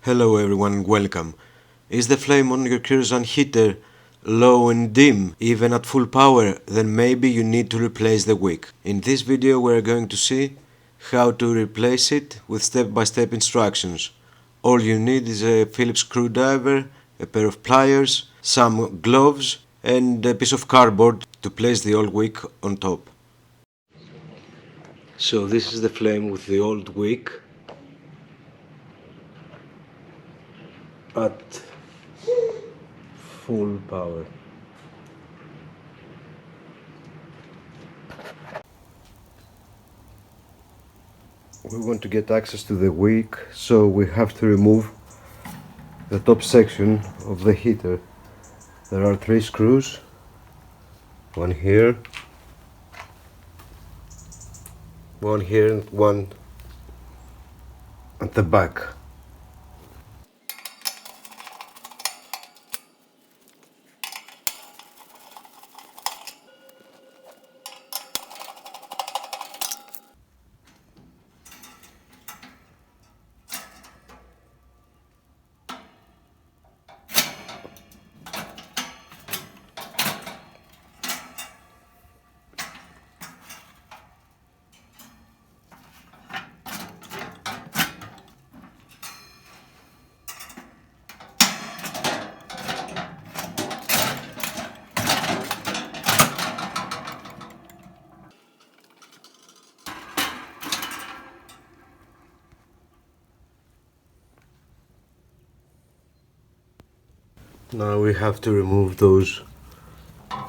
Hello everyone, welcome. Is the flame on your kerosene heater low and dim, even at full power? Then maybe you need to replace the wick. In this video we are going to see how to replace it with step-by-step instructions. All you need is a Phillips screwdriver, a pair of pliers, some gloves and a piece of cardboard to place the old wick on top. So this is the flame with the old wick at full power. We want to get access to the wick, so we have to remove the top section of the heater. There are 3 screws, one here, one here and one at the back. Now we have to remove those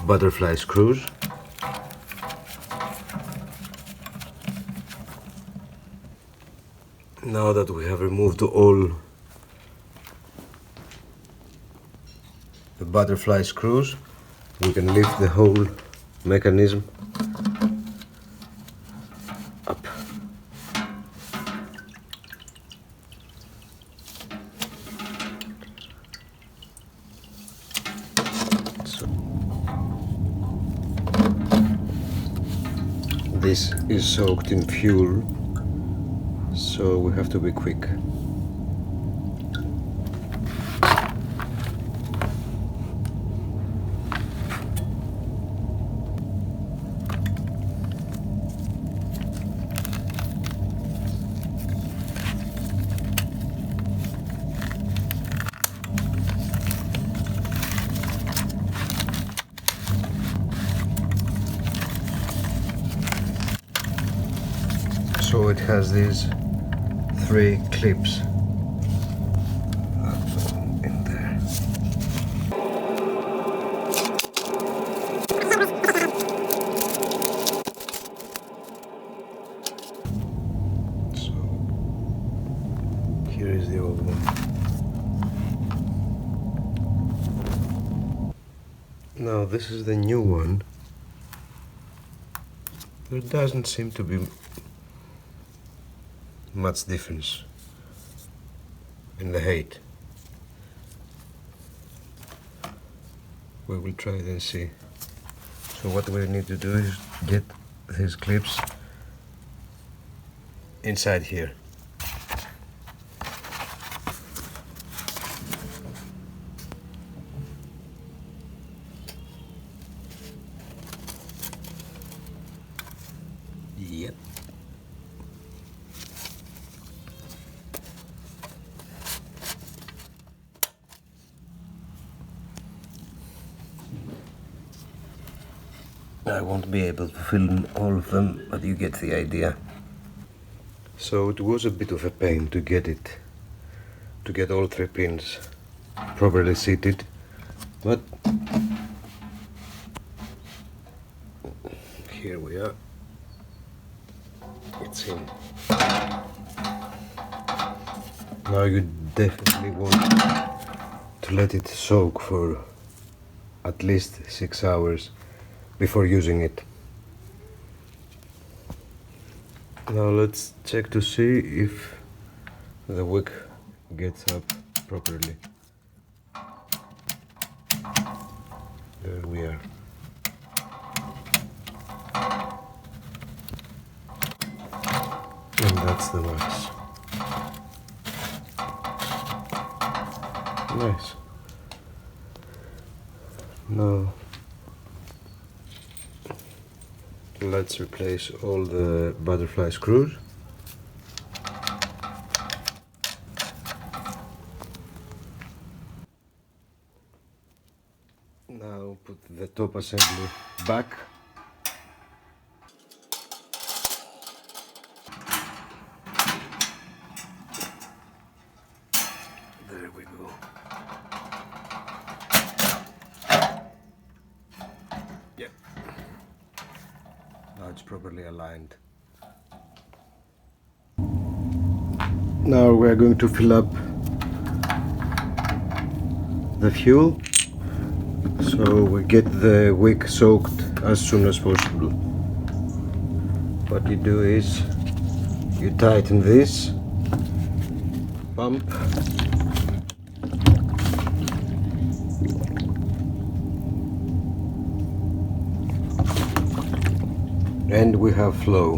butterfly screws. Now that we have removed all the butterfly screws, we can lift the whole mechanism up. This is soaked in fuel, so we have to be quick. So it has these 3 clips in there. So here is the old one. Now this is the new one. There doesn't seem to be much difference in the height. We will try it and see. So what we need to do is get these clips inside here. Yep. I won't be able to film all of them, but you get the idea. So it was a bit of a pain to get all 3 pins properly seated, but here we are. It's in. Now you definitely want to let it soak for at least 6 hours before using it. Now let's check to see if the wick gets up properly. There we are. And that's the max. Nice. Now let's replace all the butterfly screws. Now put the top assembly back. There we go. Yep. Now it's properly aligned. Now we are going to fill up the fuel, so we get the wick soaked as soon as possible. What you do is you tighten this pump and we have flow.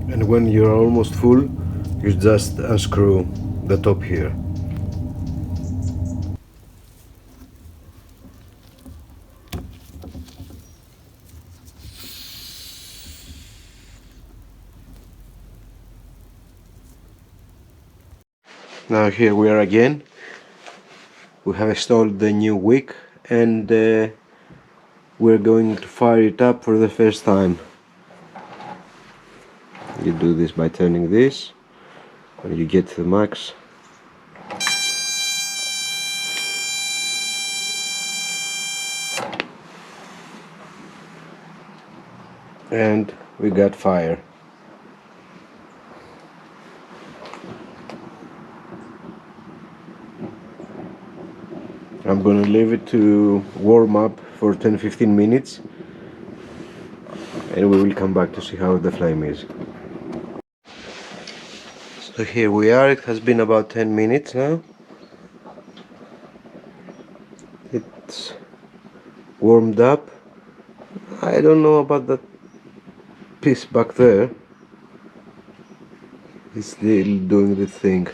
And when you're almost full, you just unscrew the top here. Now here we are again. We have installed the new wick and we're going to fire it up for the first time. You do this by turning this and you get to the max. And we got fire. I'm gonna leave it to warm up for 10-15 minutes and we will come back to see how the flame is. So here we are, it has been about 10 minutes now. It's warmed up. I don't know about that piece back there. It's still doing the thing.